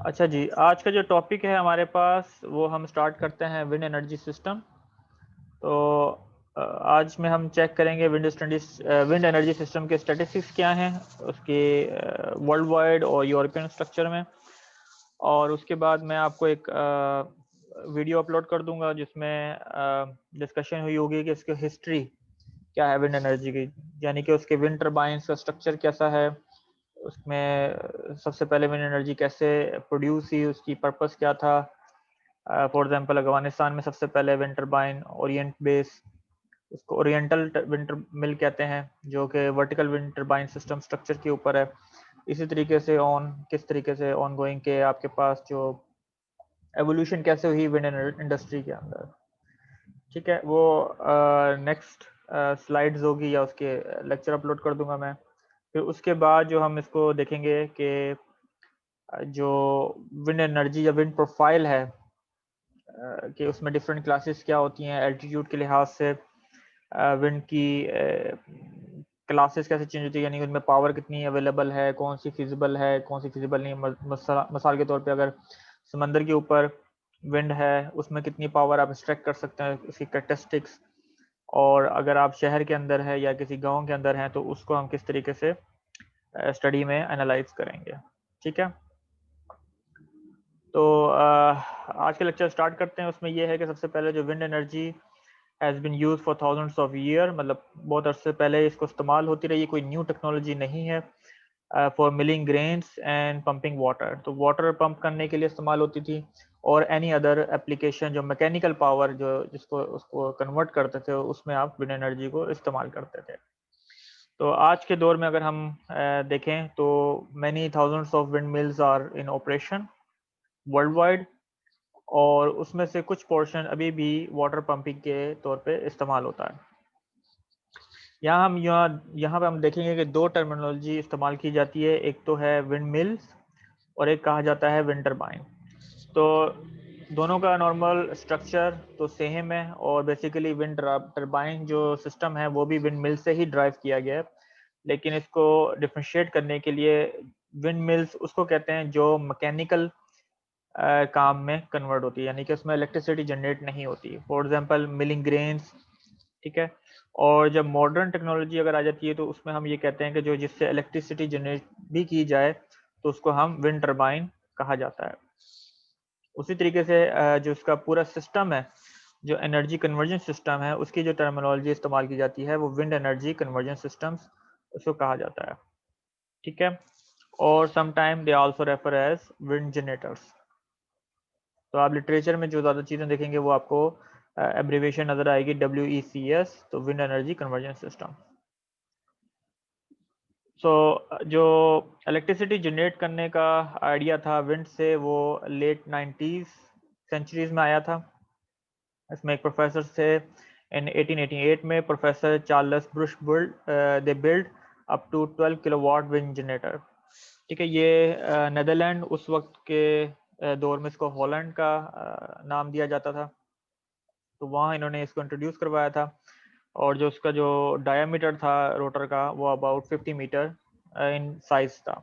अच्छा जी, आज का जो टॉपिक है हमारे पास वो हम स्टार्ट करते हैं विंड एनर्जी सिस्टम। तो आज में हम चेक करेंगे विंड एनर्जी सिस्टम के स्टैटिस्टिक्स क्या हैं उसके वर्ल्ड वाइड और यूरोपियन स्ट्रक्चर में। और उसके बाद मैं आपको एक वीडियो अपलोड कर दूंगा जिसमें डिस्कशन हुई होगी कि इसकी हिस्ट्री क्या है विंड एनर्जी की, यानी कि उसके विंड टर्बाइंस का स्ट्रक्चर कैसा है, उसमें सबसे पहले विंड एनर्जी कैसे प्रोड्यूस हुई, उसकी पर्पस क्या था। फॉर एग्जांपल अफगानिस्तान में सबसे पहले विंड टर्बाइन ओरिएंट बेस, उसको ओरिएंटल विंड मिल कहते हैं, जो कि vertical wind turbine system structure के ऊपर है। इसी तरीके से किस तरीके से ऑन गोइंग के आपके पास जो एवोल्यूशन कैसे हुई विंड इंडस्ट्री के अंदर। ठीक है, वो नेक्स्ट स्लाइड्स होगी या उसके लेक्चर अपलोड कर दूंगा मैं। फिर उसके बाद जो हम इसको देखेंगे कि जो विंड एनर्जी या विंड प्रोफाइल है कि उसमें डिफरेंट क्लासेस क्या होती हैं एल्टीट्यूड के लिहाज से, विंड की क्लासेस कैसे चेंज होती है, यानी उनमें पावर कितनी अवेलेबल है, कौन सी फिजिबल है, कौन सी फिजिबल नहीं है। मिसाल के तौर पे अगर समंदर के ऊपर विंड है उसमें कितनी पावर आप एक्सट्रैक्ट कर सकते हैं, उसकी कैरेक्टरिस्टिक्स। और अगर आप शहर के अंदर है या किसी गांव के अंदर हैं तो उसको हम किस तरीके से स्टडी में एनालाइज करेंगे। ठीक है, तो आज के लेक्चर स्टार्ट करते हैं। उसमें यह है कि सबसे पहले जो wind energy has been use for thousands of year, मतलब बहुत अरसे पहले इसको इस्तेमाल होती रही, कोई न्यू टेक्नोलॉजी नहीं है। For milling grains and pumping water, तो वाटर पंप करने के लिए इस्तेमाल होती थी। और एनी अदर एप्लीकेशन जो मैकेनिकल पावर जो जिसको उसको कन्वर्ट करते थे उसमें आप विंड एनर्जी को इस्तेमाल करते थे। तो आज के दौर में अगर हम देखें तो many thousands of windmills are in operation worldwide, और उसमें से कुछ पोर्शन अभी भी वाटर पंपिंग के तौर पे इस्तेमाल होता है। यहाँ पे हम देखेंगे कि दो टर्मिनोलॉजी इस्तेमाल की जाती है, एक तो है विंड मिल्स और एक कहा जाता है विंड टर्बाइन। तो दोनों का नॉर्मल स्ट्रक्चर तो सेम है, और बेसिकली विंड टर्बाइन जो सिस्टम है वो भी विंड मिल से ही ड्राइव किया गया है। लेकिन इसको डिफ्रेंशिएट करने के लिए विंड मिल्स उसको कहते हैं जो मैकेनिकल काम में कन्वर्ट होती है, यानी कि उसमें इलेक्ट्रिसिटी जनरेट नहीं होती। For example milling grains. ठीक है, और जब मॉडर्न टेक्नोलॉजी अगर आ जाती है तो उसमें हम ये कहते हैं कि जो जिससे इलेक्ट्रिसिटी जनरेट भी की जाए तो उसको हम विंड टर्बाइन कहा जाता है। उसी तरीके से जो इसका पूरा सिस्टम है, जो एनर्जी कन्वर्जन सिस्टम है, उसकी जो टर्मिनोलॉजी इस्तेमाल की जाती है वो विंड एनर्जी कन्वर्जन सिस्टम्स उसको कहा जाता है। ठीक है, और sometime they also refer as wind generators. तो आप लिटरेचर में जो ज़्यादा चीज़ें देखेंगे वो आपको एब्रीविएशन नज़र आएगी WECS, तो विंड एनर्जी कन्वर्जन सिस्टम। सो जो इलेक्ट्रिसिटी जनरेट करने का आइडिया था विंड से वो लेट 90s सेंचुरीज में आया था। इसमें एक प्रोफेसर थे इन 1888 में, professor Charles Brush they build up to 12 kilowatt wind generator. ठीक है, ये नेदरलैंड उस वक्त के दौर में इसको हॉलैंड का नाम दिया जाता था। तो वहाँ इन्होंने इसको इंट्रोड्यूस करवाया था, और जो उसका जो डायामीटर था रोटर का वो अबाउट 50 मीटर इन साइज था।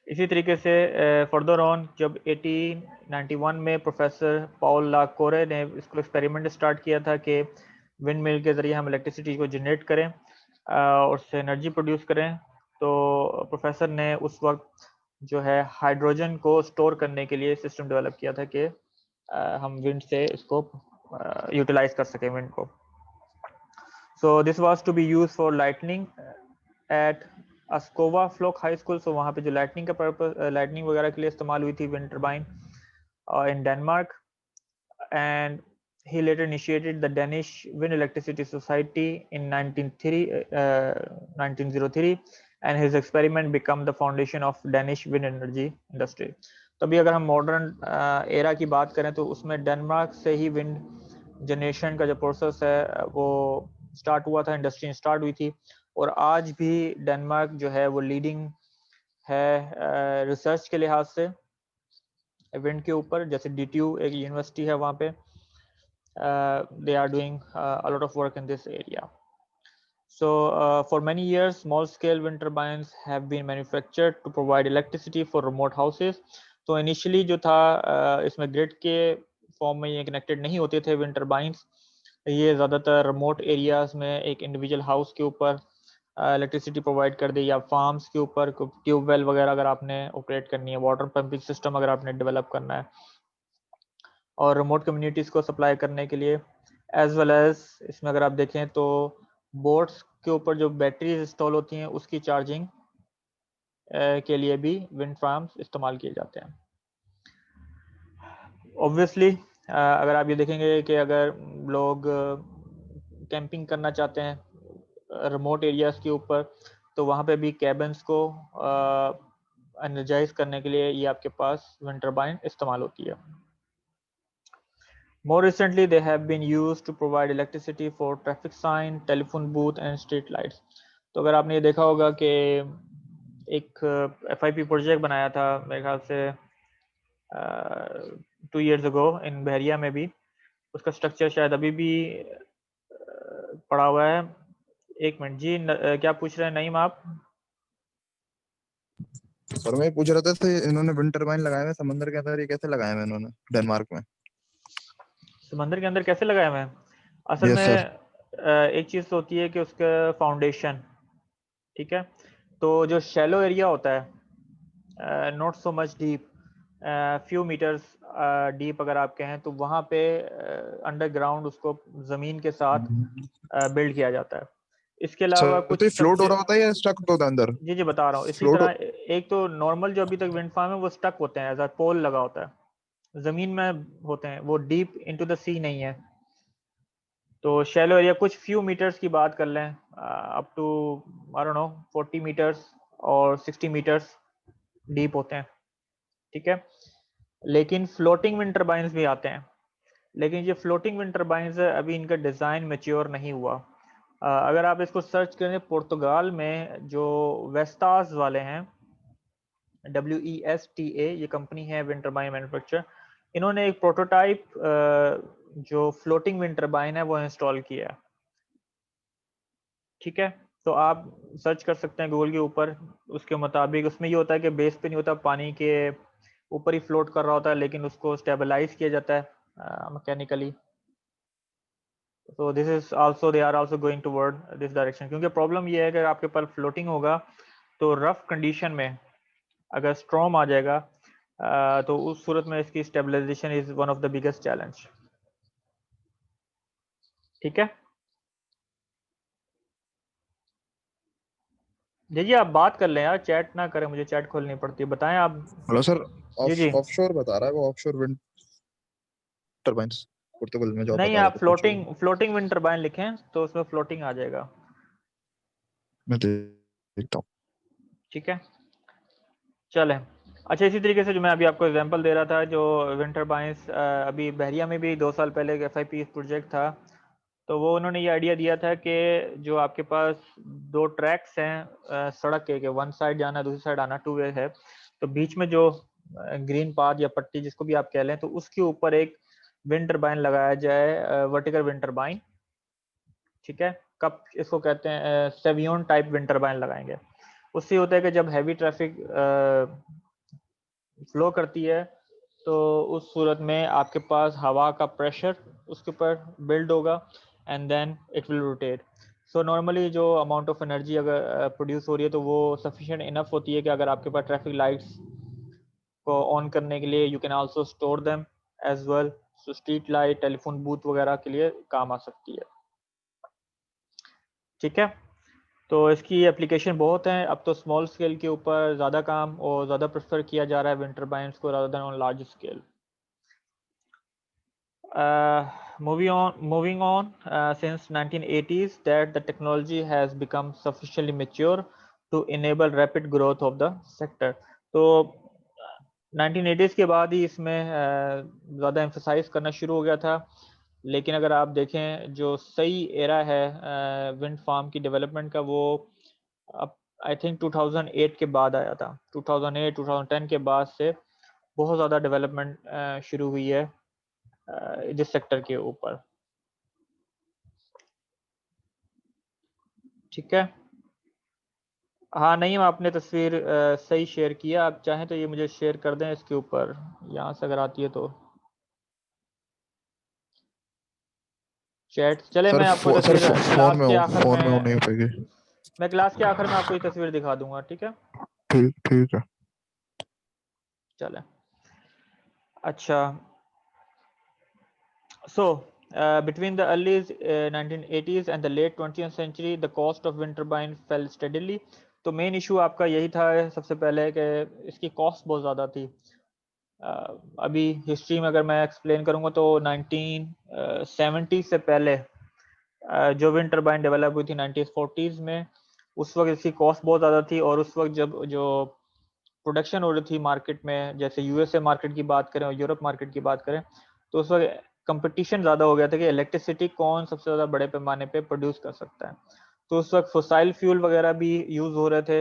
इसी तरीके से फर्दर ऑन जब 1891 में प्रोफेसर पाउल ला कोरे ने इसको एक्सपेरिमेंट स्टार्ट किया था कि विंड मिल के ज़रिए हम इलेक्ट्रिसिटी को जनरेट करें और उससे एनर्जी प्रोड्यूस करें। तो प्रोफेसर ने उस वक्त जो है हाइड्रोजन को स्टोर करने के लिए सिस्टम डेवलप किया था कि हम विंड से इसको यूटिलाइज कर सकें विंड को। So this was to be use for lightning at Askova flock high school. So वहाँ पे जो लाइटनिंग का पर्पस, लाइटनिंग वगैरह के लिए इस्तेमाल हुई थी wind turbine in Denmark, and he later initiated the Danish Wind Electricity Society in 1903, and his experiment became the foundation of Danish wind energy industry. तो अभी अगर हम मॉडर्न एरा की बात करें तो उसमें डेनमार्क से ही विंड जनरेशन का जो प्रोसेस है वो स्टार्ट हुआ था, इंडस्ट्री स्टार्ट हुई थी। और आज भी डेनमार्क जो है वो लीडिंग है रिसर्च के लिहाज से विंड के ऊपर। जैसे DTU एक यूनिवर्सिटी है, वहाँ पे they are doing a lot of work in this area. So for many years, small-scale wind turbines have been manufactured to provide electricity for remote houses. तो initially जो था इसमें ग्रिड के फॉर्म में ये कनेक्टेड नहीं होते थे विंड टर्बाइंस। ये ज़्यादातर रिमोट एरियाज में एक इंडिविजुअल हाउस के ऊपर इलेक्ट्रिसिटी प्रोवाइड कर दी, या फार्म्स के ऊपर ट्यूबवेल वगैरह अगर आपने ऑपरेट करनी है, वाटर पंपिंग सिस्टम अगर आपने डेवलप करना है, और रिमोट कम्युनिटीज़ को सप्लाई करने के लिए, एज वेल एज इसमें अगर आप देखें तो बोट्स के ऊपर जो बैटरीज इंस्टॉल होती हैं उसकी चार्जिंग के लिए भी विंड फार्म्स इस्तेमाल किए जाते हैं। ऑब्वियसली अगर आप ये देखेंगे कि अगर लोग कैंपिंग करना चाहते हैं रिमोट एरियाज के ऊपर, तो वहाँ पे भी कैबन्स को एनर्जाइज करने के लिए ये आपके पास विंड टर्बाइन इस्तेमाल होती है। More recently, they have been used to provide electricity for traffic sign, telephone booth and street lights. तो अगर आपने ये देखा होगा कि एक FIP प्रोजेक्ट बनाया था मेरे ख्याल से 2 years ago इन बहरिया में भी, उसका स्ट्रक्चर शायद अभी भी पड़ा हुआ है। एक मिनट जी, क्या पूछ रहे हैं नईम आप? सर मैं पूछ रहा था इन्होंने विंड टर्बाइन लगाए हुए समंदर के अंदर, ये कैसे लगाए हुए इन्होंने डेनमार्क में? समंदर के अंदर कैसे लगाए हुए हैं? असल यस में सर। एक चीज़ तो होती है कि उसका फाउंडेशन, ठीक है, तो जो शैलो एरिया होता है, not so much deep, few metres deep अगर आप कहें, तो वहाँ पे अंडरग्राउंड उसको ज़मीन के साथ बिल्ड किया जाता है। इसके अलावा सर तो कुछ ये फ्लोट हो स्ट्रक्चर, रहा होता है या स्टक होता है अंदर? जी बता रहा हूँ, इसी फ्लोट तरह एक तो नॉर्मल जो अभी तक विंड फार्म है वो स्टक होते हैं, एज अ पोल लगा होता है, ज़मीन में होते हैं, वो डीप इनटू द सी नहीं है। तो शैलो एरिया कुछ फ्यू मीटर्स की बात कर लें, up to I don't know 40 metres और 60 मीटर्स डीप होते हैं, ठीक है। लेकिन फ्लोटिंग विंड टर्बाइंस भी आते हैं, लेकिन ये फ्लोटिंग विंड टर्बाइंस है, अभी इनका डिज़ाइन मैच्योर नहीं हुआ। अगर आप इसको सर्च करें, पुर्तगाल में जो वेस्टास वाले हैं, WESTA, ये कंपनी है विंड टर्बाइन मैन्युफैक्चर, इन्होंने एक प्रोटोटाइप जो फ्लोटिंग विंड टर्बाइन है वो इंस्टॉल किया है, ठीक है। तो आप सर्च कर सकते हैं गूगल के ऊपर, उसके मुताबिक उसमें ये होता है कि बेस पे नहीं होता, पानी के ऊपर ही फ्लोट कर रहा होता है, लेकिन उसको स्टेबलाइज किया जाता है मैकेनिकली। तो this is also, they are also going toward this direction, क्योंकि प्रॉब्लम ये है कि आपके पास फ्लोटिंग होगा तो रफ कंडीशन में अगर स्ट्रॉम आ जाएगा, तो उस सूरत में इसकी stabilisation is one of the biggest challenge, ठीक है। जी आप बात कर लें यार, चैट ना करें, मुझे चैट खोलनी पड़ती है, बताएं आप। Hello sir. जी जी, ऑफशोर बता रहा है वो, ऑफशोर विंड टर्बाइंस पुर्तगाल में जॉब नहीं बता रहे आप थे कुछ वो। फ्लोटिंग विंड टर्बाइन लिखें तो उसमें फ्लोटिंग आ जाएगा, मैं देखता हूँ। ठीक है। चलें, अच्छा इसी तरीके से जो मैं अभी आपको एग्जांपल दे रहा था, जो विंड टर्बाइंस अभी बहरिया में भी 2 साल पहले एक FIP प्रोजेक्ट था, तो वो उन्होंने ये आइडिया दिया था कि जो आपके पास 2 ट्रैक्स हैं सड़क के वन साइड जाना दूसरी साइड आना, 2 वे है, तो बीच में जो ग्रीन पाथ या पट्टी जिसको भी आप कह लें, तो उसके ऊपर एक विंड टर्बाइन लगाया जाए, वर्टिकल विंड टर्बाइन, ठीक है। कब इसको कहते हैं, सेवियोन टाइप विंड टर्बाइन लगाएंगे। उससे होता है कि जब हैवी ट्रैफिक फ्लो करती है, तो उस सूरत में आपके पास हवा का प्रेशर उसके ऊपर बिल्ड होगा and then it will rotate. So normally जो अमाउंट ऑफ एनर्जी अगर प्रोड्यूस हो रही है, तो वो सफिशिएंट इनफ होती है कि अगर आपके पास ट्रैफिक लाइट्स को ऑन करने के लिए you can also store them as well, so street light, telephone booth वगैरह के लिए काम आ सकती है, ठीक है। तो इसकी एप्लीकेशन बहुत हैं, अब तो स्मॉल स्केल के ऊपर ज़्यादा काम और ज़्यादा प्रेफर किया जा रहा है विंड टर्बाइंस को rather than on large scale. Moving on, since 1980s, that the technology has become sufficiently mature to enable rapid growth of the sector. तो 1980s के बाद ही इसमें ज़्यादा एम्फसाइज करना शुरू हो गया था, लेकिन अगर आप देखें जो सही एरा है विंड फार्म की डेवलपमेंट का, वो अब आई थिंक 2008 के बाद आया था। 2008-2010 के बाद से बहुत ज़्यादा डेवलपमेंट शुरू हुई है जिस सेक्टर के ऊपर। ठीक है। हाँ नहीं, आपने तस्वीर सही शेयर किया। आप चाहें तो ये मुझे शेयर कर दें इसके ऊपर, यहाँ से अगर आती है तो चैट। चले सर मैं आपको सर तस्वीर फोन क्लास में के हो, आखिर फोन में हो में, नहीं हो पाएगी। मैं क्लास के आखिर में आपको ये तस्वीर दिखा दूंगा, ठीक है। ठीक ठीक है। चले। अच्छा, so between the early 1980s and the late 20th century the cost of wind turbine fell steadily। तो मेन इशू आपका यही था सबसे पहले कि इसकी कॉस्ट बहुत ज़्यादा थी। अभी हिस्ट्री में अगर मैं एक्सप्लेन करूंगा तो 1970 से पहले जो विंड टरबाइन डेवलप हुई थी 1940s में, उस वक्त इसकी कॉस्ट बहुत ज़्यादा थी। और उस वक्त जब जो प्रोडक्शन हो रही थी मार्केट में, जैसे यूएसए मार्केट की बात करें और यूरोप मार्केट की बात करें, तो उस वक्त कंपटीशन ज़्यादा हो गया था कि इलेक्ट्रिसिटी कौन सबसे ज़्यादा बड़े पैमाने पे प्रोड्यूस कर सकता है। तो उस वक्त फोसाइल फ्यूल वगैरह भी यूज़ हो रहे थे,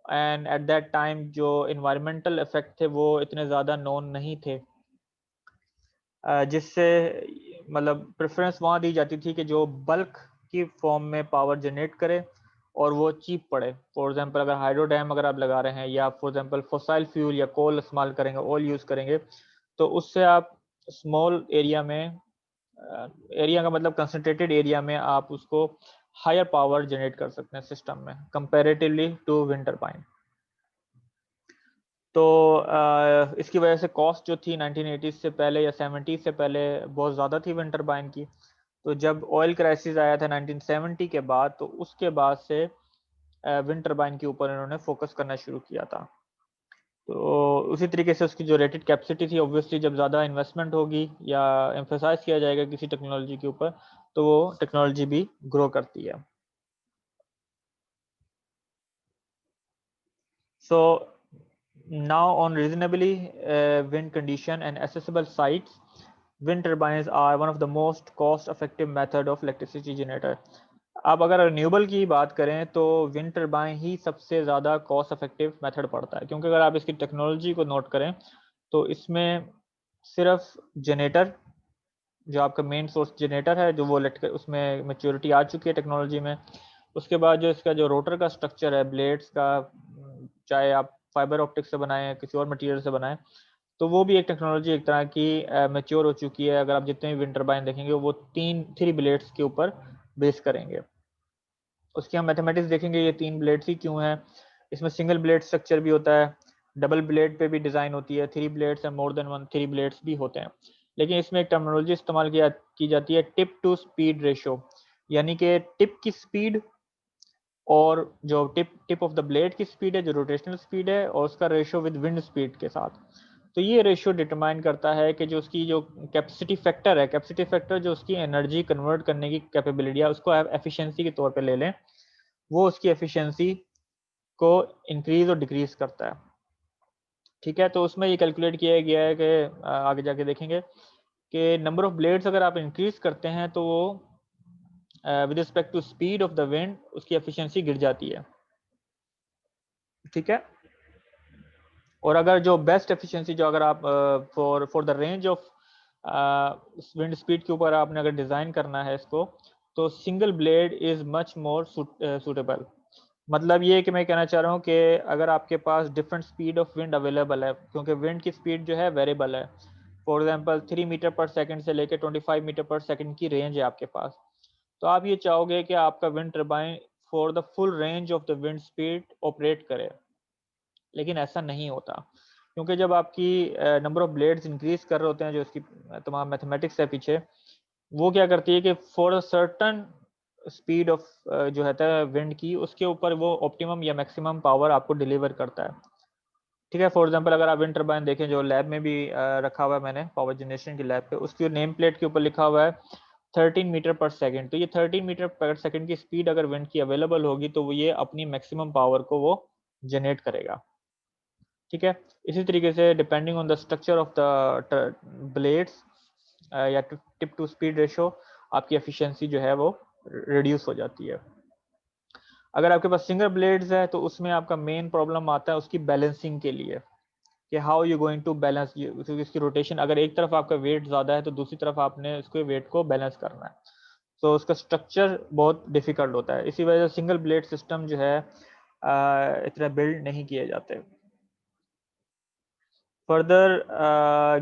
एंड एट दैट टाइम जो इन्वायरमेंटल इफेक्ट थे वो इतने ज़्यादा नोन नहीं थे, जिससे मतलब प्रेफरेंस वहाँ दी जाती थी कि जो बल्क की फॉर्म में पावर जनरेट करे और वो चीप पड़े। फॉर एग्जांपल अगर हाइड्रो डैम अगर आप लगा रहे हैं, या फॉर एग्जांपल फॉसाइल फ्यूल या कोल इस्तेमाल करेंगे, ऑयल यूज़ करेंगे, तो उससे आप स्मॉल एरिया में, एरिया का मतलब कंसंट्रेटेड एरिया में, आप उसको हायर पावर जनरेट कर सकते हैं सिस्टम में कंपैरेटिवली टू विंड टरबाइन। तो इसकी वजह से कॉस्ट जो थी 1980 से पहले या 70 से पहले बहुत ज़्यादा थी विंड टरबाइन की। तो जब ऑयल क्राइसिस आया था 1970 के बाद, तो उसके बाद से विंड टरबाइन के ऊपर इन्होंने फोकस करना शुरू किया था। तो उसी तरीके से उसकी जो रेटेड कैपेसिटी थी, ऑब्वियसली जब ज़्यादा इन्वेस्टमेंट होगी या एम्फेसाइज किया जाएगा किसी टेक्नोलॉजी के ऊपर, तो वो टेक्नोलॉजी भी ग्रो करती है। So now on reasonably wind condition and accessible sites, wind turbines are one of the most cost effective method of electricity generator। अब अगर रिन्यूएबल की बात करें तो विंड टरबाइन ही सबसे ज़्यादा कॉस्ट इफेक्टिव मेथड पड़ता है, क्योंकि अगर आप इसकी टेक्नोलॉजी को नोट करें तो इसमें सिर्फ जनरेटर, जो आपका मेन सोर्स जनरेटर है, जो वो उसमें मेच्योरिटी आ चुकी है टेक्नोलॉजी में। उसके बाद जो इसका जो रोटर का स्ट्रक्चर है ब्लेड्स का, चाहे आप फाइबर ऑप्टिक से बनाएं किसी और मटेरियल से बनाएं, तो वो भी एक टेक्नोलॉजी एक तरह की मेच्योर हो चुकी है। अगर आप जितने भी विंड टरबाइन देखेंगे वो थ्री ब्लेड्स के ऊपर बेस करेंगे। उसकी हम मैथमेटिक्स देखेंगे, ये 3 ब्लेड्स ही क्यों हैं। इसमें सिंगल ब्लेड स्ट्रक्चर भी होता है, डबल ब्लेड पे भी डिज़ाइन होती है, 3 blades and more than 1 3 blades भी होते हैं। लेकिन इसमें एक टर्मिनोलॉजी इस्तेमाल की जाती है, टिप टू स्पीड रेशो, यानी कि टिप की स्पीड और जो टिप ऑफ द ब्लेड की स्पीड है, जो रोटेशनल स्पीड है, और उसका रेशो विद विंड स्पीड के साथ। तो ये रेशियो डिटरमाइन करता है कि जो उसकी जो कैपेसिटी फैक्टर है, कैपेसिटी फैक्टर जो उसकी एनर्जी कन्वर्ट करने की कैपेबिलिटी है, उसको आप एफिशिएंसी के तौर पे ले लें, वो उसकी एफिशिएंसी को इंक्रीज और डिक्रीज करता है। ठीक है, तो उसमें ये कैलकुलेट किया गया है कि आगे जाके देखेंगे कि नंबर ऑफ ब्लेड्स अगर आप इंक्रीज करते हैं तो वो with respect to speed of the wind उसकी एफिशिएंसी गिर जाती है। ठीक है, और अगर जो बेस्ट एफिशिएंसी जो अगर आप for the range of wind speed के ऊपर आपने अगर डिज़ाइन करना है इसको, तो single blade is much more suitable. मतलब ये कि मैं कहना चाह रहा हूँ कि अगर आपके पास different speed of wind available है, क्योंकि विंड की स्पीड जो है वेरिएबल है। For example 3 metre per second से लेकर 25 मीटर पर सेकंड की रेंज है आपके पास, तो आप ये चाहोगे कि आपका wind turbine for the full range of the wind speed operate करे, लेकिन ऐसा नहीं होता, क्योंकि जब आपकी नंबर ऑफ ब्लेड्स इंक्रीज कर रहे होते हैं, जो इसकी तमाम मैथमेटिक्स है पीछे, वो क्या करती है कि for a certain speed of जो है विंड की, उसके ऊपर वो ऑप्टिमम या मैक्सिमम पावर आपको डिलीवर करता है। ठीक है, फॉर एग्जांपल अगर आप विंड टरबाइन देखें, जो लैब में भी रखा हुआ है मैंने पावर जनरेशन की लैब पे, उसकी नेम प्लेट के ऊपर लिखा हुआ है 13 मीटर पर सेकंड। तो ये 13 मीटर पर सेकंड की स्पीड अगर विंड की अवेलेबल होगी तो वो ये अपनी मैक्सिमम पावर को वो जनरेट करेगा। ठीक है, इसी तरीके से depending on the structure of the blades या टिप टू स्पीड रेशो, आपकी एफिशिएंसी जो है वो रिड्यूस हो जाती है। अगर आपके पास सिंगल ब्लेड्स है तो उसमें आपका मेन प्रॉब्लम आता है उसकी बैलेंसिंग के लिए, कि how you going to balance इसकी रोटेशन। अगर एक तरफ आपका वेट ज़्यादा है तो दूसरी तरफ आपने उसके वेट को बैलेंस करना है। तो उसका स्ट्रक्चर बहुत डिफिकल्ट होता है, इसी वजह से सिंगल ब्लेड सिस्टम जो है इतना बिल्ड नहीं किए जाते। Further,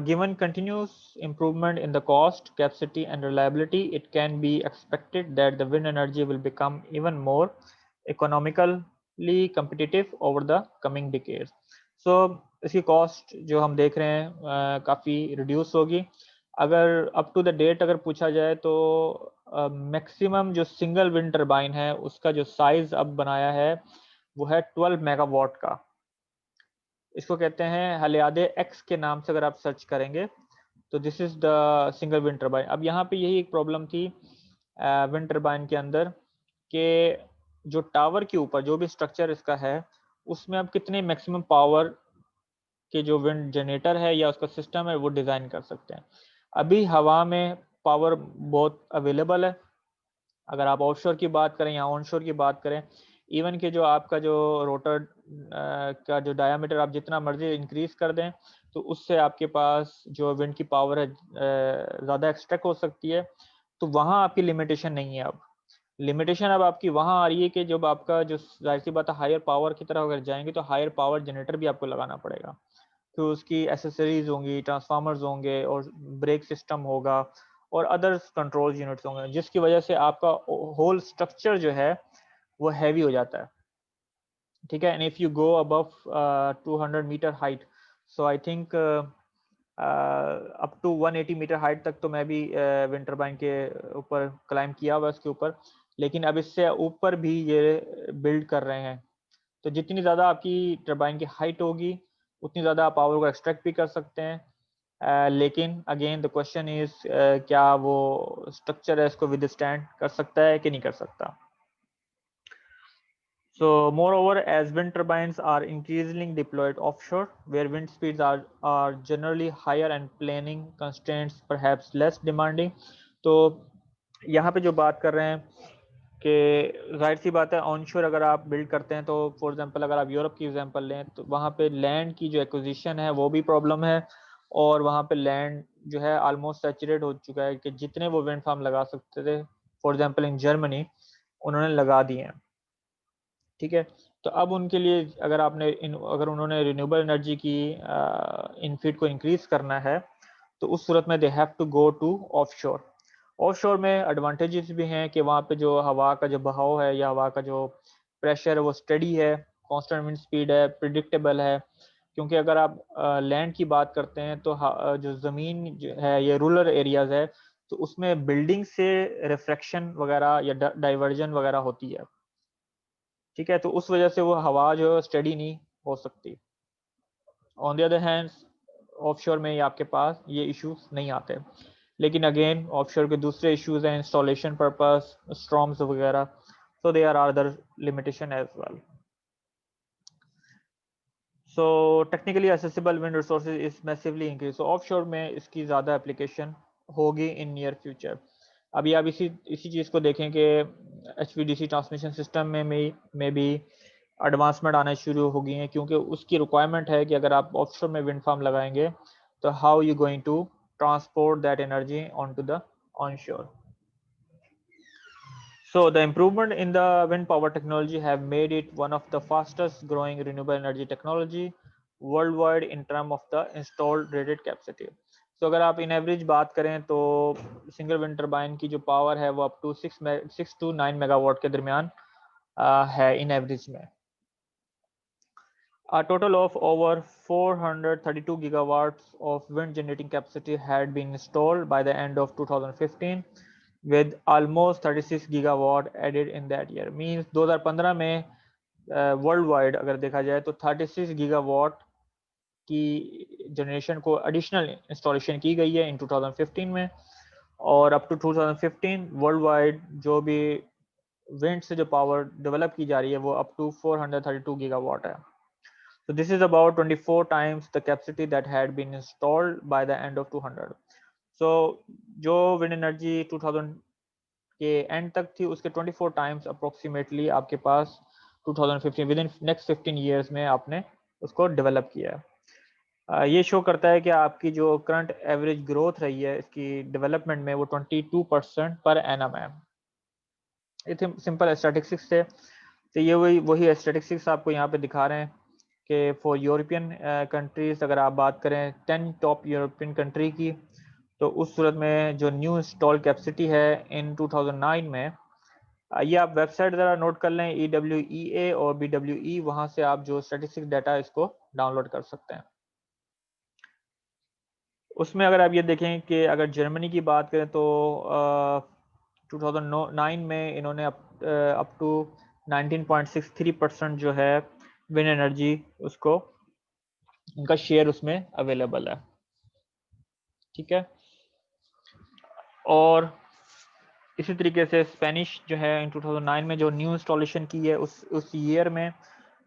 given continuous improvement in the cost, capacity, and reliability, it can be expected that the wind energy will become even more economically competitive over the coming decades. So, इसकी cost जो हम देख रहे हैं काफ़ी reduce होगी। अगर up to the date अगर पूछा जाए तो maximum जो single wind turbine है उसका जो size अब बनाया है वो है 12 मेगावाट का। इसको कहते हैं हलियादे एक्स के नाम से अगर आप सर्च करेंगे तो this is the single wind turbine. अब यहाँ पे यही एक प्रॉब्लम थी विंड टरबाइन के अंदर कि जो टावर के ऊपर जो भी स्ट्रक्चर इसका है उसमें आप कितने मैक्सिमम पावर के जो विंड जनरेटर है या उसका सिस्टम है वो डिज़ाइन कर सकते हैं। अभी हवा में पावर बहुत अवेलेबल है, अगर आप ऑफशोर की बात करें या ऑनशोर की बात करें, इवन कि जो आपका जो रोटर का जो डायामीटर आप जितना मर्जी इंक्रीज कर दें तो उससे आपके पास जो विंड की पावर है ज़्यादा एक्सट्रैक्ट हो सकती है। तो वहाँ आपकी लिमिटेशन नहीं है। अब लिमिटेशन अब आपकी वहाँ आ रही है कि जब आपका जो जाहिर सी बात है हायर पावर की तरफ अगर जाएंगे तो हायर पावर जनरेटर भी आपको लगाना पड़ेगा, तो उसकी एसेसरीज होंगी, ट्रांसफार्मर्स होंगे और ब्रेक सिस्टम होगा और अदर कंट्रोल यूनिट्स होंगे, जिसकी वजह से आपका होल स्ट्रक्चर जो है वो हैवी हो जाता है। ठीक है, and if you go above 200 metre height, so I think up to 180 metre height तक तो मैं भी विंड टरबाइन के ऊपर क्लाइम किया हुआ उसके ऊपर, लेकिन अब इससे ऊपर भी ये बिल्ड कर रहे हैं। तो जितनी ज़्यादा आपकी टरबाइन की हाइट होगी उतनी ज़्यादा आप पावर को एक्सट्रैक्ट भी कर सकते हैं। लेकिन अगेन द क्वेश्चन इज क्या वो स्ट्रक्चर है इसको विदस्टैंड कर सकता है कि नहीं कर सकता। So moreover, as wind turbines are increasingly deployed offshore, where wind speeds are generally higher and planning constraints perhaps less demanding, तो यहाँ पे जो बात कर रहे हैं कि जाहिर सी बात है ऑनशोर अगर आप बिल्ड करते हैं तो फॉर एग्जांपल अगर आप यूरोप की एग्जांपल लें तो वहाँ पे लैंड की जो एक्विजिशन है वो भी प्रॉब्लम है, और वहाँ पे लैंड जो है ऑलमोस्ट सैचुरेट हो चुका है कि जितने वो विंड फार्म लगा सकते थे फॉर एग्जांपल इन जर्मनी उन्होंने लगा दिए हैं। ठीक है, तो अब उनके लिए अगर अगर उन्होंने रिन्यूएबल एनर्जी की इनफीड को इंक्रीज करना है तो उस सूरत में they have to go to offshore. Offshore में एडवांटेजेस भी हैं कि वहाँ पे जो हवा का जो बहाव है या हवा का जो प्रेशर है वो स्टडी है, कांस्टेंट विंड स्पीड है, प्रिडिक्टेबल है। क्योंकि अगर आप लैंड की बात करते हैं तो जो ज़मीन है ये रूरल एरियाज है तो उसमें बिल्डिंग से रिफ्रैक्शन वगैरह या डाइवर्जन वगैरह होती है। ठीक है, तो उस वजह से वो हवा जो स्टडी नहीं हो सकती। On the other hand offshore में आपके पास ये इश्यूज नहीं आते, लेकिन अगेन ऑफशोर के दूसरे इश्यूज हैं इंस्टॉलेशन पर्पस, स्टॉर्म्स वगैरह, so there are other limitation as well. So technically accessible wind resources is massively increased, so offshore में इसकी ज़्यादा एप्लीकेशन होगी इन नियर फ्यूचर। अभी आप इसी चीज़ को देखें कि HVDC ट्रांसमिशन सिस्टम में भी एडवांसमेंट आना शुरू हो गई हैं, क्योंकि उसकी रिक्वायरमेंट है कि अगर आप ऑफशोर में विंड फार्म लगाएंगे तो how you going to transport that energy on to the onshore. So the improvement in the wind power technology have made it one of the fastest growing renewable energy technology worldwide in terms of the installed rated capacity. So अगर आप इन average बात करें तो single wind turbine की जो power है वो up to 6 to 9 megawatt के दरमियान है इन एवरेज में। A total of over 432 gigawatts of wind generating capacity had been installed by the end of 2015, with almost 36 gigawatt added in that year. Means 2015 में world wide अगर देखा जाए तो 36 gigawatt की जनरेशन को एडिशनल इंस्टॉलेशन की गई है इन 2015 में, और अप टू 2015 वर्ल्ड वाइड जो भी विंड से जो पावर डेवलप की जा रही है वो अप टू 432 गीगावाट है। So this is about 24 times the capacity that had been installed by the end of 200. So जो wind energy 2000 के एंड तक थी उसके 24 टाइम्स अप्रोक्सीमेटली आपके पास 2015 विद इन नेक्स्ट 15 ईयर्स में आपने उसको डेवलप किया है। ये शो करता है कि आपकी जो करंट एवरेज ग्रोथ रही है इसकी डेवलपमेंट में वो 22% पर एनम है। ये सिंपल स्टैटिस्टिक्स थे। तो ये वही स्टैटिस्टिक्स आपको यहाँ पे दिखा रहे हैं कि फॉर यूरोपियन कंट्रीज अगर आप बात करें 10 टॉप यूरोपियन कंट्री की, तो उस सूरत में जो न्यू इंस्टॉल कैपेसिटी है इन 2009 में, ये आप वेबसाइट ज़रा नोट कर लें, EWEA और BWE, वहाँ से आप जो स्टैटिस्टिक्स डाटा इसको डाउनलोड कर सकते हैं। उसमें अगर आप ये देखें कि अगर जर्मनी की बात करें तो 2009 में इन्होंने अप टू 19.63% जो है विंड एनर्जी, उसको उनका शेयर उसमें अवेलेबल है। ठीक है, और इसी तरीके से स्पेनिश जो है इन 2009 में जो न्यू इंस्टॉलेशन की है उस ईयर में,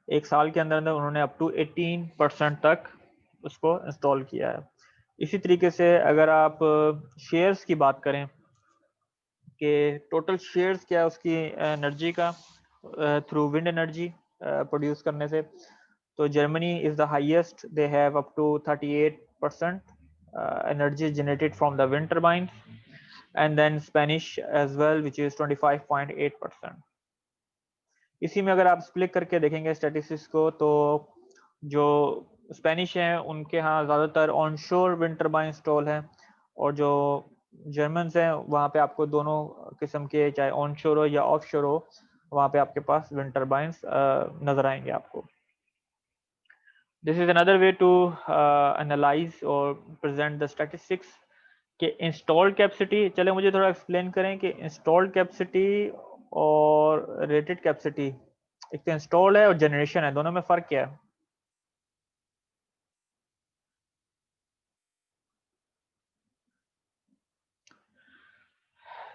एक साल के अंदर अंदर उन्होंने अप टू 18% तक उसको इंस्टॉल किया है। इसी तरीके से अगर आप शेयर्स की बात करें कि टोटल शेयर्स क्या है उसकी एनर्जी का थ्रू विंड एनर्जी प्रोड्यूस करने से, तो Germany is the highest, they have up to 38% energy generated from the wind turbine, and then Spanish as well, which is 25.8%. इसी में अगर आप स्प्लिट करके देखेंगे स्टैटिस्टिक्स को, तो जो स्पेनिश हैं उनके यहाँ ज़्यादातर ऑनशोर विंड टर्बाइन इंस्टॉल है, और जो जर्मन्स हैं वहाँ पे आपको दोनों किस्म के, चाहे ऑनशोर हो या ऑफशोर हो, वहाँ पे आपके पास विंड टर्बाइंस नज़र आएंगे आपको। This is another way to analyse और प्रेजेंट द स्टैटिस्टिक्स कि इंस्टॉल्ड कैपेसिटी। चले मुझे थोड़ा एक्सप्लेन करें कि इंस्टॉल्ड कैपेसिटी और रेटेड कैपेसिटी, एक तो इंस्टॉल है और जनरेशन है, दोनों में फ़र्क क्या है?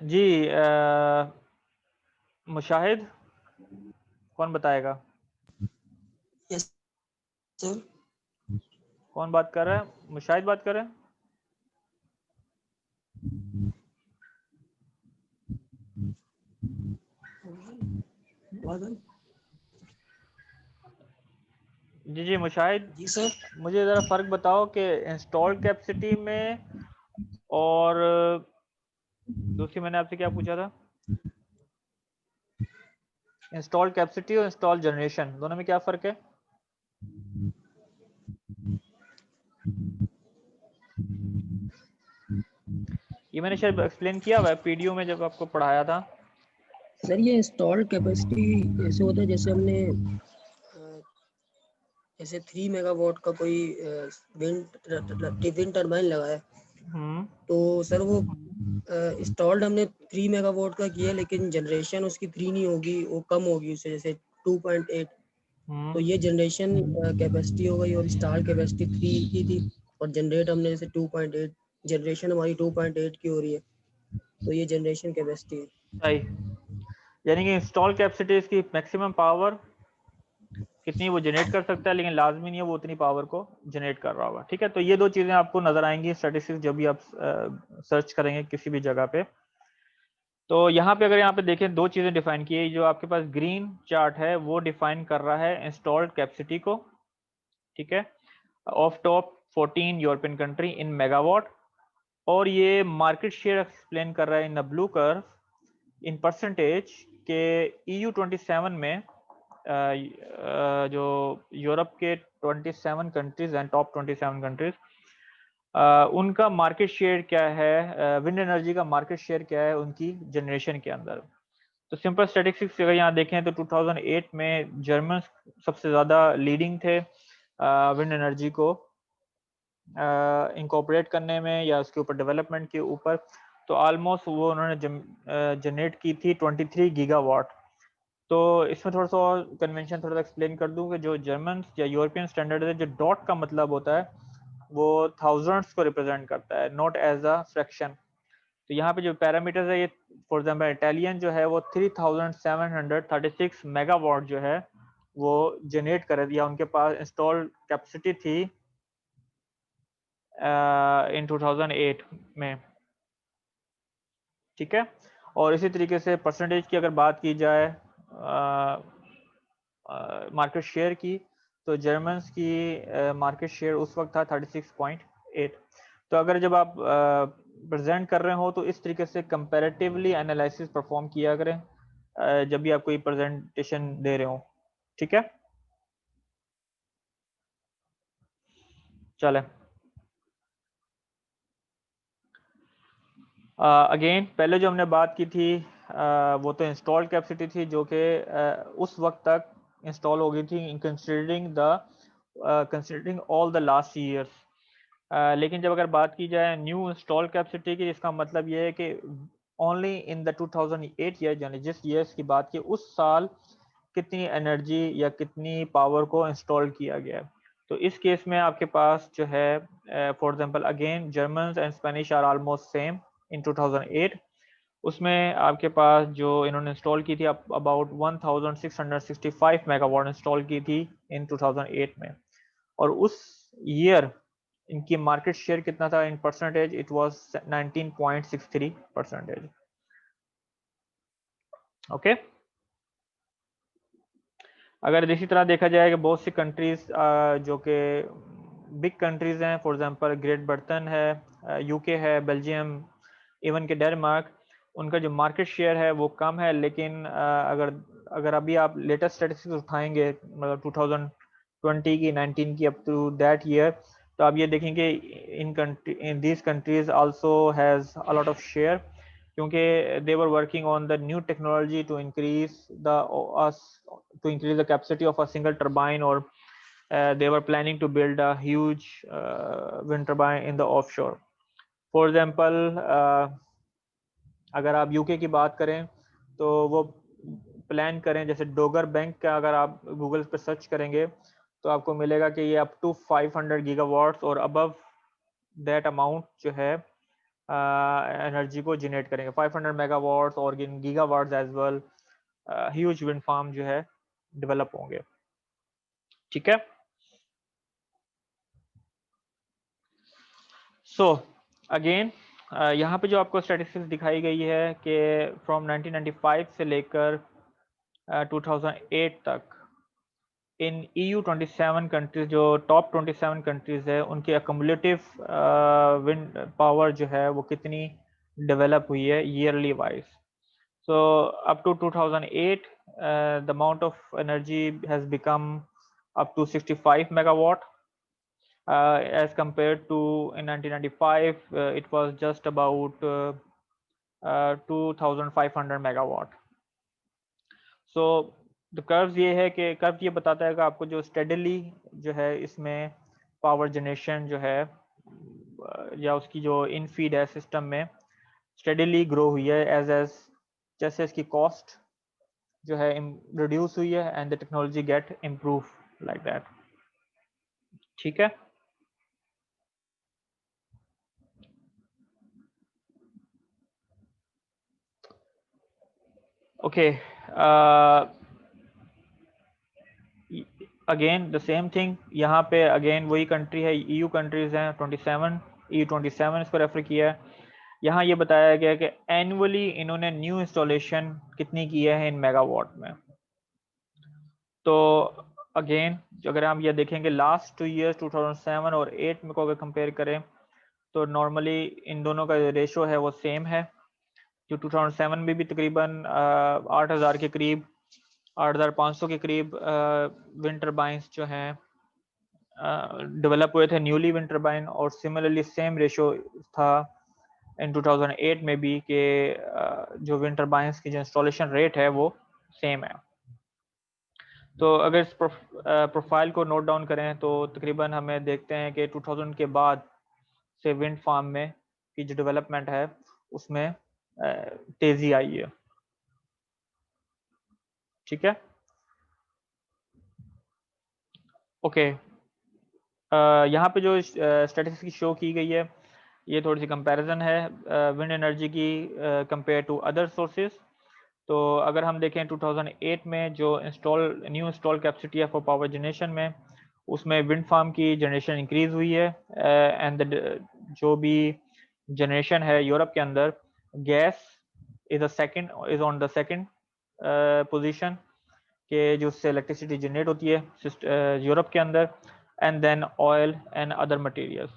जी मुशाहिद, कौन बताएगा? Yes sir. कौन बात कर रहा है? मुशाहिद बात कर रहे हैं? जी जी मुशाहिद, जी सर। मुझे ज़रा फ़र्क बताओ कि इंस्टॉल्ड कैपेसिटी में और दूसरी मैंने आपसे क्या पूछा था? इंस्टॉल्ड कैपेसिटी और इंस्टॉल जनरेशन, दोनों में क्या फ़र्क है? ये मैंने शायद एक्सप्लेन किया हुआ है पीडीओ में जब आपको पढ़ाया था। सर ये इंस्टॉल्ड कैपेसिटी ऐसे होता है जैसे हमने जैसे 3 मेगावाट का कोई विंड टर्बाइन लगाया, तो सर वो इंस्टॉल्ड हमने 3 मेगावाट का किया, लेकिन जनरेशन उसकी 3 नहीं होगी, वो कम होगी उससे, जैसे 2.8। तो ये जनरेशन कैपेसिटी हो गई, और इंस्टॉल कैपेसिटी 3 की थी, और जनरेट हमने जैसे 2.8, जनरेशन हमारी 2.8 की हो रही है, तो ये जनरेशन कैपेसिटी है। सही, यानी कि इंस्टॉल कैपेसिटी इसकी मैक्सिमम पावर कितनी वो जनरेट कर सकता है, लेकिन लाजमी नहीं है वो उतनी पावर को जनरेट कर रहा होगा। ठीक है, तो ये दो चीज़ें आपको नज़र आएंगी स्टैटिस्टिक्स जब भी आप सर्च करेंगे किसी भी जगह पे। तो यहाँ पे अगर यहाँ पे देखें, दो चीज़ें डिफाइन की है। जो आपके पास ग्रीन चार्ट है वो डिफाइन कर रहा है इंस्टॉल्ड कैपेसिटी को, ठीक है, of top 14 European country in megawatt, और ये मार्केट शेयर एक्सप्लेन कर रहा है in the blue curve in percentage के EU27 में जो यूरोप के 27 कंट्रीज हैं, टॉप 27 कंट्रीज, उनका मार्केट शेयर क्या है, विंड एनर्जी का मार्केट शेयर क्या है उनकी जनरेशन के अंदर। तो सिंपल स्टैटिस्टिक्स अगर यहाँ देखें तो 2008 में जर्मन सबसे ज़्यादा लीडिंग थे विंड एनर्जी को इंकॉर्पोरेट करने में या उसके ऊपर डेवलपमेंट के ऊपर। तो ऑलमोस्ट वो उन्होंने जनरेट की थी 23 गीगावाट। तो इसमें थोड़ा सा और कन्वेंशन थोड़ा सा एक्सप्लेन कर दूं कि जो जर्मन या यूरोपियन स्टैंडर्ड है, जो डॉट का मतलब होता है वो थाउजेंड्स को रिप्रेजेंट करता है, नॉट एज अ फ्रैक्शन। तो यहाँ पे जो पैरामीटर्स है, ये फॉर एग्जांपल इटालियन जो है वो 3736 मेगावाट जो है वो जनरेट कर दिया, उनके पास इंस्टॉल कैपेसिटी थी इन 2008 में। ठीक है, और इसी तरीके से परसेंटेज की अगर बात की जाए मार्केट शेयर की, तो जर्मन्स की मार्केट शेयर उस वक्त था 36.8। तो अगर जब आप प्रेजेंट कर रहे हो तो इस तरीके से कंपैरेटिवली एनालिसिस परफॉर्म किया करें जब भी आप कोई प्रेजेंटेशन दे रहे हो, ठीक है। चले अगेन पहले जो हमने बात की थी वो तो इंस्टॉल कैपेसिटी थी जो कि उस वक्त तक इंस्टॉल हो गई थी considering all the last years. लेकिन जब अगर बात की जाए न्यू इंस्टॉल कैपेसिटी की, इसका मतलब ये है कि ओनली इन द 2008 ईयर, यानी जिस ईयर्स की बात की उस साल कितनी एनर्जी या कितनी पावर को इंस्टॉल किया गया है। तो इस केस में आपके पास जो है for example again German and Spanish are almost same in 2008। उसमें आपके पास जो इन्होंने इंस्टॉल की थी अबाउट 1665 मेगावाट इंस्टॉल की थी इन 2008 में। और उस ईयर इनकी मार्केट शेयर कितना था in percentage, it was 19.63%। Okay. अगर इसी तरह देखा जाए कि बहुत सी कंट्रीज जो कि बिग कंट्रीज हैं, फॉर एग्जांपल ग्रेट ब्रिटेन है, यूके है, बेल्जियम, इवन के डेनमार्क, उनका जो मार्केट शेयर है वो कम है। लेकिन अगर अभी आप लेटेस्ट स्टैटिस्टिक्स उठाएंगे मतलब 2020 की 19 की अप टू दैट ईयर, तो आप ये देखेंगे in these countries also has a lot of share, क्योंकि they were working on the new technology to increase the capacity of a single turbine, or they were planning to build a huge wind turbine in the offshore. For example, अगर आप UK की बात करें तो वो plan करें, जैसे Dogar bank का अगर आप गूगल पर सर्च करेंगे तो आपको मिलेगा कि ये अप टू 500 गीगावाट्स और अबव दैट अमाउंट जो है एनर्जी को जनरेट करेंगे, 500 मेगावाट्स और gigawatts as well. Huge wind farm जो है डेवलप होंगे, ठीक है। सो अगेन यहाँ पे जो आपको स्टैटिस्टिक्स दिखाई गई है कि फ्रॉम 1995 से लेकर 2008 तक इन EU 27 कंट्रीज, जो टॉप 27 कंट्रीज है, उनकी अक्यूमुलेटिव विंड पावर जो है वो कितनी डेवलप हुई है yearly wise. So up to 2008, the amount of energy has become up to 65 megawatt, as compared to in 1995, it was just about 2500 megawatt. So the curves ये है कि कर्व ये बताता है कि आपको जो स्टेडली जो है इसमें पावर जनरेशन जो है या उसकी जो इन फीड है सिस्टम में स्टेडली ग्रो हुई है एज जैसे इसकी कॉस्ट जो है रिड्यूस हुई है and the technology get improve like that, ठीक है। Okay, again the same thing, यहाँ पे अगेन वही कंट्री है, EU कंट्रीज हैं 27, EU 27 इसको रेफर किया है। यहाँ ये बताया गया कि एनुअली इन्होंने न्यू इंस्टॉलेशन कितनी की है इन मेगावाट में। तो अगेन अगर हम ये देखेंगे लास्ट 2 ईयर्स 2007 और 8 में को अगर कंपेयर करें तो नॉर्मली इन दोनों का रेशो है वो सेम है। जो 2007 में भी तकरीबन 8000 के करीब 8500 के करीब विंड टरबाइंस जो हैं डेवलप हुए थे, न्यूली विंड टरबाइन, और सिमिलरली सेम रेशो था इन 2008 में भी कि जो विंड टरबाइंस की जो इंस्टॉलेशन रेट है वो सेम है। तो अगर इस प्रोफाइल को नोट डाउन करें तो तकरीबन हमें देखते हैं कि 2000 के बाद से विंड फार्म में की जो डेवलपमेंट है उसमें तेजी आई है, ठीक है। ओके, यहाँ पे जो स्टैटिस्टिक्स शो की गई है ये थोड़ी सी कंपैरिजन है विंड एनर्जी की कंपेयर टू अदर सोर्सेज। तो अगर हम देखें 2008 में जो न्यू इंस्टॉल कैपेसिटी है फॉर पावर जनरेशन में, उसमें विंड फार्म की जनरेशन इंक्रीज हुई है एंड जो भी जनरेशन है यूरोप के अंदर, gas is on the second position के जो उससे इलेक्ट्रिसिटी जनरेट होती है यूरोप के अंदर, and then oil and other materials.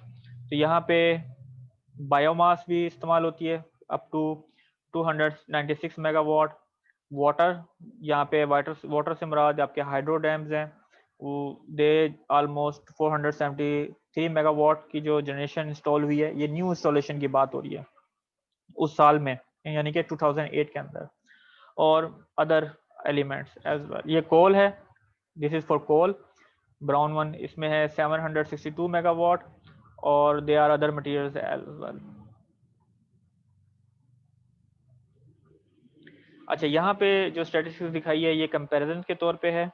तो यहाँ पे बायोमास भी इस्तेमाल होती है अप टू 296 मेगावाट, वाटर, यहाँ पे वाटर से मुराद आपके हाइड्रो डैम्स हैं, दे ऑलमोस्ट 473 मेगावाट की जो जनरेशन इंस्टॉल हुई है, ये न्यू इंस्टॉलेशन की बात हो रही है उस साल में, यानी कि 2008 के अंदर। और अदर एलिमेंट्स एज वेल। ये कोल है, this is for coal, brown one, इसमें है 762 मेगावाट, और they are other materials as well. अच्छा, यहाँ पे जो स्टैटिस्टिक्स दिखाई है ये कंपैरिजन के तौर पे है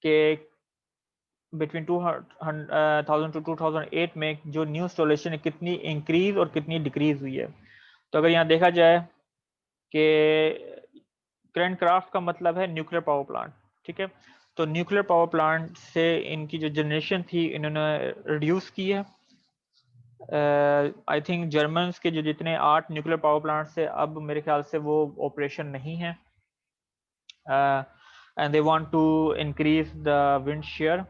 कि बिटवीन 2000 टू 2008 में जो न्यू इंस्टॉलेशन है कितनी इंक्रीज और कितनी डिक्रीज हुई है। तो अगर यहाँ देखा जाए कि करंट क्राफ्ट का मतलब है न्यूक्लियर पावर प्लांट, ठीक है, तो न्यूक्लियर पावर प्लांट से इनकी जो जनरेशन थी इन्होंने रिड्यूस की है। आई थिंक जर्मन्स के जो जितने 8 न्यूक्लियर पावर प्लांट से अब मेरे ख्याल से वो ऑपरेशन नहीं है, and they want to increase the wind share.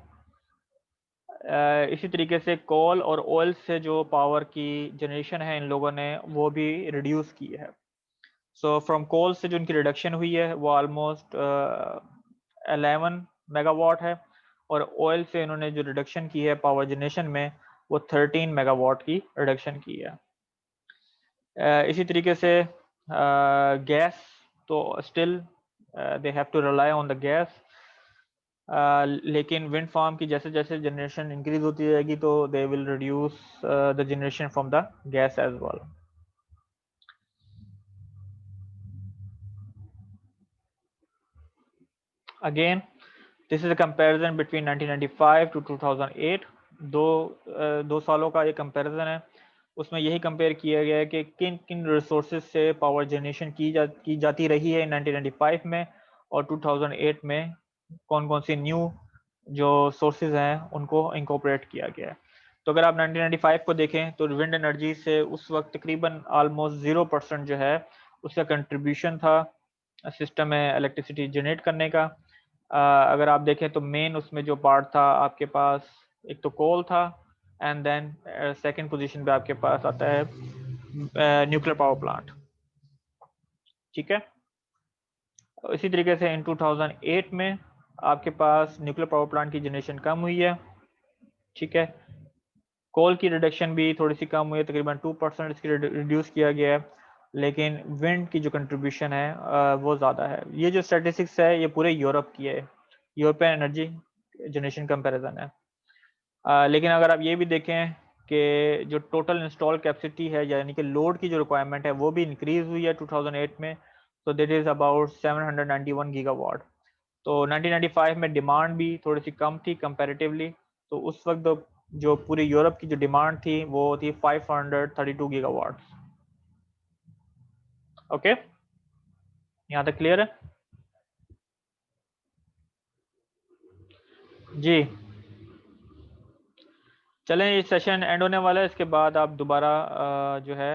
इसी तरीके से कोल और ऑयल से जो पावर की जनरेशन है इन लोगों ने वो भी रिड्यूस की है। सो फ्रॉम कोल से जो इनकी रिडक्शन हुई है वो ऑलमोस्ट 11 मेगावाट है, और ऑयल से इन्होंने जो रिडक्शन की है पावर जनरेशन में वो 13 मेगावाट की रिडक्शन की है। इसी तरीके से गैस, तो still they have to rely on the gas, लेकिन विंड फार्म की जैसे जैसे जनरेशन इंक्रीज होती जाएगी तो they will reduce the generation from the gas as well. Again this is a comparison between 1995 to 2008, दो सालों का ये कंपैरिजन है। उसमें यही कंपेयर किया गया है कि किन किन रिसोर्सेज से पावर जनरेशन की जाती रही है 1995 में, और 2008 में कौन कौन सी न्यू जो सोर्सेज हैं उनको इंकॉर्पोरेट किया गया है। तो अगर आप 1995 को देखें तो विंड एनर्जी से उस वक्त तकरीबन ऑलमोस्ट 0% जो है उसका कंट्रीब्यूशन था सिस्टम में इलेक्ट्रिसिटी जनरेट करने का। अगर आप देखें तो मेन उसमें जो पार्ट था आपके पास, एक तो कोल था, एंड देन सेकंड पोजीशन पे आपके पास आता है न्यूक्लियर पावर प्लांट, ठीक है। इसी तरीके से इन 2008 में आपके पास न्यूक्लियर पावर प्लांट की जनरेशन कम हुई है, ठीक है। कोल की रिडक्शन भी थोड़ी सी कम हुई है, तकरीबन 2% इसकी रिड्यूस किया गया है, लेकिन विंड की जो कंट्रीब्यूशन है वो ज़्यादा है। ये जो स्टैटिस्टिक्स है ये पूरे यूरोप की है, यूरोपियन एनर्जी जनरेशन कंपैरिजन है। लेकिन अगर आप ये भी देखें कि जो टोटल इंस्टॉल कैपेसिटी है यानी कि लोड की जो रिक्वायरमेंट है वो भी इंक्रीज हुई है 2008 में, तो दैट इज़ अबाउट 791 गीगावाट। तो 1995 में डिमांड भी थोड़ी सी कम थी कंपैरेटिवली, तो उस वक्त जो पूरी यूरोप की जो डिमांड थी वो थी 532 गीगावाट। ओके, यहाँ तक क्लियर है जी। चलें, ये सेशन एंड होने वाला है, इसके बाद आप दोबारा जो है